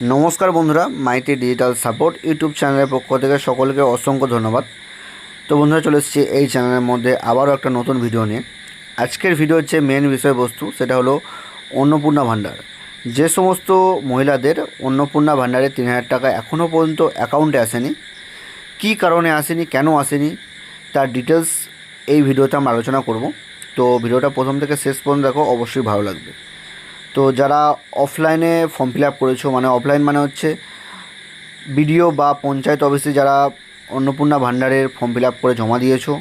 নমস্কার বন্ধুরা, Maiti digital support YouTube চ্যানেলের পক্ষ থেকে সকলকে অসংখ্য ধন্যবাদ। তো বন্ধুরা, চলে এসেছি এই চ্যানেলের মধ্যে আবারও একটা নতুন ভিডিও নিয়ে। আজকের ভিডিও হচ্ছে মেন বিষয়বস্তু, সেটা হলো অন্নপূর্ণা ভাণ্ডার। যে সমস্ত মহিলাদের অন্নপূর্ণা ভাণ্ডারে ৩,০০০ টাকা এখনও পর্যন্ত অ্যাকাউন্টে আসেনি, কী কারণে আসেনি, কেন আসেনি, তার ডিটেলস এই ভিডিওতে আমরা আলোচনা করব। তো ভিডিওটা প্রথম থেকে শেষ পর্যন্ত দেখো, অবশ্যই ভালো লাগবে। তো যারা অফলাইনে ফর্ম ফিল আপ করেছো, মানে অফলাইন মানে হচ্ছে বিডিও বা পঞ্চায়েত অফিসে যারা অন্নপূর্ণা ভাণ্ডারের ফর্ম ফিল আপ করে জমা দিয়েছো,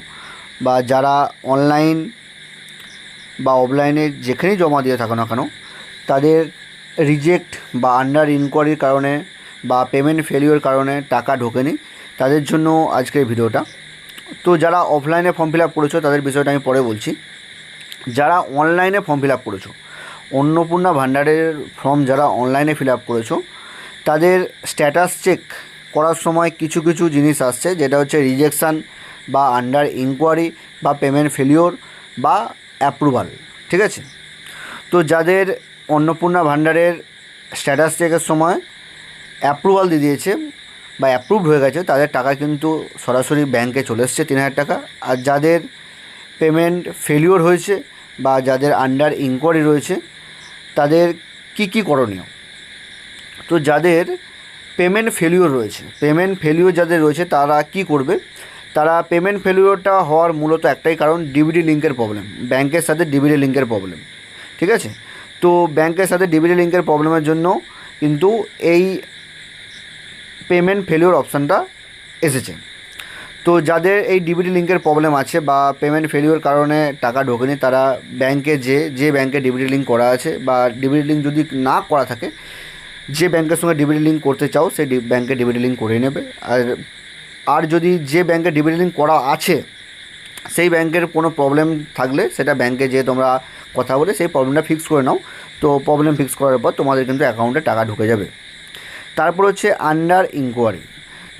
বা যারা অনলাইন বা অফলাইনে যেখানেই জমা দিয়ে থাকো না কেন, তাদের রিজেক্ট বা আন্ডার ইনকোয়ারির কারণে বা পেমেন্ট ফেলিওর কারণে টাকা ঢোকেনি, তাদের জন্য আজকের ভিডিওটা। তো যারা অফলাইনে ফর্ম ফিল আপ করেছো তাদের বিষয়টা আমি পরে বলছি। যারা অনলাইনে ফর্ম ফিল আপ করেছো, অন্নপূর্ণা ভাণ্ডারের ফর্ম যারা অনলাইনে ফিল আপ করেছো, তাদের স্ট্যাটাস চেক করার সময় কিছু কিছু জিনিস আসছে, যেটা হচ্ছে রিজেকশান বা আন্ডার ইনকোয়ারি বা পেমেন্ট ফেলিওর বা অ্যাপ্রুভাল। ঠিক আছে? তো যাদের অন্নপূর্ণা ভাণ্ডারের স্ট্যাটাস চেকের সময় অ্যাপ্রুভাল দিয়ে দিয়েছে বা অ্যাপ্রুভড হয়ে গেছে, তাদের টাকা কিন্তু সরাসরি ব্যাংকে চলে এসছে ৩,০০০ টাকা। আর যাদের পেমেন্ট ফেলিওর হয়েছে বা যাদের আন্ডার ইনকোয়ারি রয়েছে, তাদের কি করণীয়? তো যাদের পেমেন্ট ফেলিওর রয়েছে, যাদের রয়েছে তারা কি করবে? তারা পেমেন্ট ফেলিওরটা হওয়ার মূলত একটাই কারণ, ডিবিটি লিঙ্কের প্রবলেম, ব্যাংকের সাথে ডিবিটি লিঙ্কের প্রবলেম। ঠিক আছে? তো ব্যাংকের সাথে ডিবিটি লিঙ্কের প্রবলেমের জন্য কিন্তু এই পেমেন্ট ফেলিওর অপশানটা এসেছে। তো যাদের এই ডিবিটি লিঙ্কের প্রবলেম আছে বা পেমেন্ট ফেলিওর কারণে টাকা ঢোকেনি, তারা ব্যাংকে যে ব্যাংকে ডিবিটি লিঙ্ক করা আছে, বা ডিবিটি লিঙ্ক যদি না করা থাকে, যে ব্যাংকের সঙ্গে ডিবিটি লিঙ্ক করতে চাও সেই ব্যাংকে ডিবিটি লিঙ্ক করে নেবে। আর যদি যে ব্যাংকে ডিবিটি লিঙ্ক করা আছে সেই ব্যাংকের কোনো প্রবলেম থাকলে সেটা ব্যাংকে যেয়ে তোমরা কথা বলে সেই প্রবলেমটা ফিক্স করে নাও। তো প্রবলেম ফিক্স করার পর তোমাদের কিন্তু অ্যাকাউন্টে টাকা ঢুকে যাবে। তারপর হচ্ছে আন্ডার ইনকোয়ারি।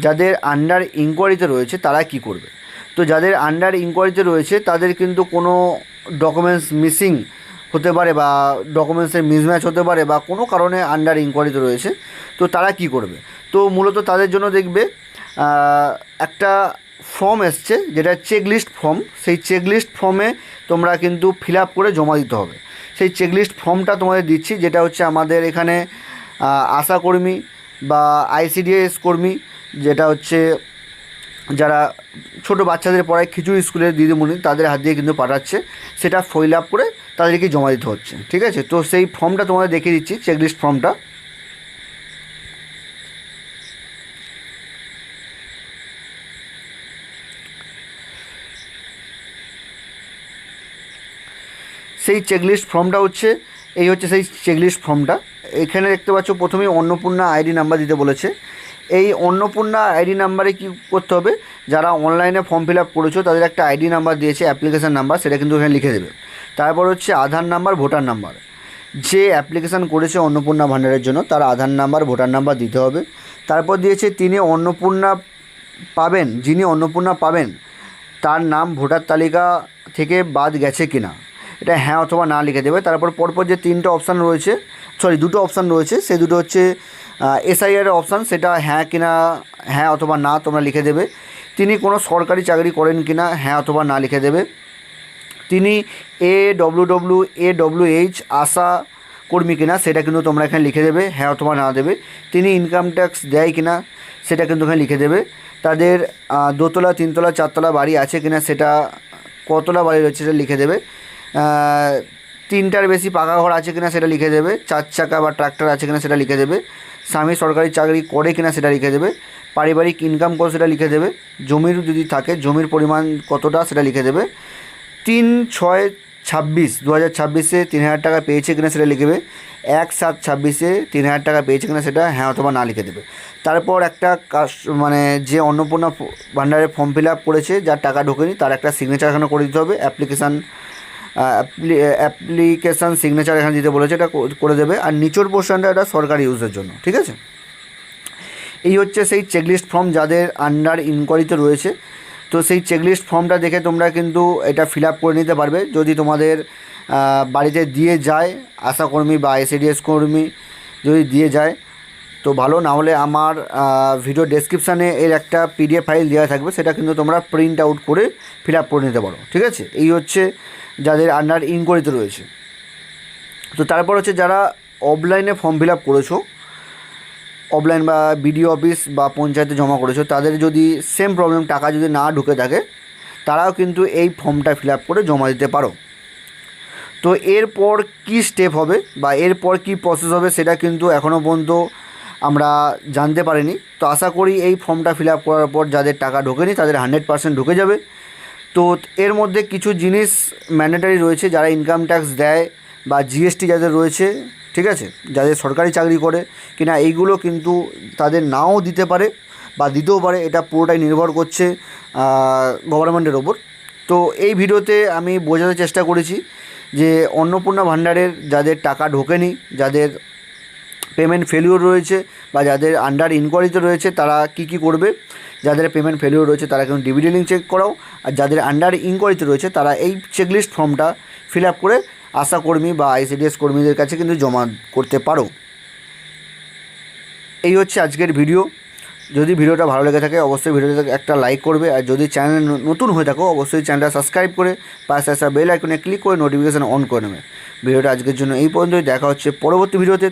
যাদের আন্ডার ইনকোয়ারিতে রয়েছে তারা কি করবে? তো যাদের আন্ডার ইনকোয়ারিতে রয়েছে তাদের কিন্তু কোনো ডকুমেন্টস মিসিং হতে পারে বা ডকুমেন্টসের মিসম্যাচ হতে পারে বা কোনো কারণে আন্ডার ইনকোয়ারিতে রয়েছে। তো তারা কি করবে? তো মূলত তাদের জন্য দেখবে একটা ফর্ম এসছে, যেটা চেকলিস্ট ফর্ম। সেই চেকলিস্ট ফর্মে তোমরা কিন্তু ফিল আপ করে জমা দিতে হবে। সেই চেকলিস্ট ফর্মটা তোমাদের দিচ্ছি, যেটা হচ্ছে আমাদের এখানে আশাকর্মী বা আইসিডিএস কর্মী, যেটা হচ্ছে যারা ছোটো বাচ্চাদের পড়ায় খিচুড়ি স্কুলের দিদিমণি, তাদের হাত দিয়ে কিন্তু পাঠাচ্ছে, সেটা ফিল আপ করে তাদেরকে জমা দিতে হচ্ছে। ঠিক আছে? তো সেই ফর্মটা তোমাদের দেখিয়ে দিচ্ছি, চেকলিস্ট ফর্মটা। সেই চেকলিস্ট ফর্মটা হচ্ছে এই হচ্ছে সেই চেকলিস্ট ফর্মটা। এখানে দেখতে পাচ্ছ প্রথমেই অন্নপূর্ণা আইডি নাম্বার দিতে বলেছে। এই অন্নপূর্ণা আইডি নাম্বারে কী করতে হবে? যারা অনলাইনে ফর্ম ফিল আপ করেছো তাদের একটা আইডি নাম্বার দিয়েছে, অ্যাপ্লিকেশান নাম্বার, সেটা কিন্তু এখানে লিখে দেবে। তারপর হচ্ছে আধার নাম্বার, ভোটার নাম্বার। যে অ্যাপ্লিকেশান করেছে অন্নপূর্ণা ভাণ্ডারের জন্য তার আধার নাম্বার, ভোটার নাম্বার দিতে হবে। তারপর দিয়েছে যিনি অন্নপূর্ণা পাবেন তার নাম ভোটার তালিকা থেকে বাদ গেছে কিনা, এটা হ্যাঁ অথবা না লিখে দেবে। তারপর পরপর যে দুটো অপশান রয়েছে, সেই দুটো হচ্ছে এসআইআর অপশান, সেটা হ্যাঁ অথবা না তোমরা লিখে দেবে। তিনি কোনো সরকারি চাকরি করেন কিনা, হ্যাঁ অথবা না লিখে দেবে। তিনি AWWH আশা কর্মী কিনা, সেটা কিন্তু তোমরা এখানে লিখে দেবে, হ্যাঁ অথবা না দেবে। তিনি ইনকাম ট্যাক্স দেয় কিনা, সেটা কিন্তু এখানে লিখে দেবে। তাদের দোতলা, তিনতলা, চারতলা বাড়ি আছে কিনা, সেটা কতলা বাড়ি রয়েছে সেটা লিখে দেবে। তিনটার বেশি পাকা ঘর আছে কিনা সেটা লিখে দেবে। 4 চাকা বা ট্রাক্টর আছে কিনা সেটা লিখে দেবে। স্বামী সরকারি চাকরি করে কিনা সেটা লিখে দেবে। পারিবারিক ইনকাম কত সেটা লিখে দেবে। জমির যদি থাকে জমির পরিমাণ কতটা সেটা লিখে দেবে। 3/6/26 2026 3,000 টাকা পেয়েছে কিনা সেটা লিখে দেবে। 1/7/26 3,000 টাকা পেয়েছে কিনা সেটা হ্যাঁ অথবা না লিখে দেবে। তারপর একটা যে অন্নপূর্ণা ভাণ্ডারে ফর্ম ফিল আপ করেছে, যার টাকা ঢোকেনি, তার একটা সিগনেচার এখানে করে দিতে হবে। অ্যাপ্লিকেশান সিগনেচার এখানে দিতে বলেছে, এটা করে দেবে। আর নিচের পোর্শনটা এটা সরকারি ইউজের জন্য। ঠিক আছে? এই হচ্ছে সেই চেকলিস্ট ফর্ম যাদের আন্ডার ইনকোয়ারিতে রয়েছে। তো সেই চেকলিস্ট ফর্মটা দেখে তোমরা কিন্তু এটা ফিল আপ করে নিতে পারবে। যদি তোমাদের বাড়িতে দিয়ে যায় আশাকর্মী বা আইসিডিএস কর্মী যদি দিয়ে যায়, তো ভালো, না হলে আমার ভিডিও ডেসক্রিপশানে এর একটা পিডিএফ ফাইল দেওয়া থাকবে, সেটা কিন্তু তোমরা প্রিন্ট আউট করে ফিল আপ করে নিতে পারো। ঠিক আছে, এই হচ্ছে যাদের আন্ডার ইনকোয়ারিতে রয়েছে। তো তারপর হচ্ছে যারা অফলাইনে ফর্ম ফিল আপ করেছো, অফলাইন বা বিডিও অফিস বা পঞ্চায়েতে জমা করেছো, তাদের যদি সেম প্রবলেম, টাকা যদি না ঢুকে থাকে, তারাও কিন্তু এই ফর্মটা ফিল আপ করে জমা দিতে পারো। তো এরপর কি স্টেপ হবে বা এরপর কি প্রসেস হবে সেটা কিন্তু এখনও পর্যন্ত আমরা জানতে পারিনি। তো আশা করি এই ফর্মটা ফিল আপ করার পর যাদের টাকা ঢোকেনি তাদের 100% ঢুকে যাবে। তো এর মধ্যে কিছু জিনিস ম্যান্ডেটারি রয়েছে, যারা ইনকাম ট্যাক্স দেয় বা জিএসটি যাদের রয়েছে, ঠিক আছে, যাদের সরকারি চাকরি করে কিনা, এইগুলো কিন্তু তাদের নাও দিতে পারে বা দিতেও পারে, এটা পুরোটাই নির্ভর করছে গভর্নমেন্টের ওপর। তো এই ভিডিওতে আমি বোঝাতে চেষ্টা করেছি যে অন্নপূর্ণা ভাণ্ডারের যাদের টাকা ঢোকেনি, যাদের পেমেন্ট ফেলিওর রয়েছে বা যাদের আন্ডার ইনকোয়ারিতে রয়েছে, তারা কি করবে। যাদের পেমেন্ট ফেলিওর রয়েছে তারা কিন্তু ডিবিটি লিঙ্ক চেক করাও, আর যাদের আন্ডার ইনকোয়ারিতে রয়েছে তারা এই চেকলিস্ট ফর্মটা ফিল আপ করে আশাকর্মী বা আইসিডিএস কর্মীদের কাছে কিন্তু জমা করতে পারো। এই হচ্ছে আজকের ভিডিও। যদি ভিডিওটা ভালো লেগে থাকে অবশ্যই ভিডিওটাকে একটা লাইক করবে, আর যদি চ্যানেল নতুন হয়ে থাকো অবশ্যই চ্যানেলটা সাবস্ক্রাইব করে পাশে আসা বেল আইকনে ক্লিক করে নোটিফিকেশান অন করে নেবে। ভিডিওটা আজকের জন্য এই পর্যন্তই, দেখা হচ্ছে পরবর্তী ভিডিওতে।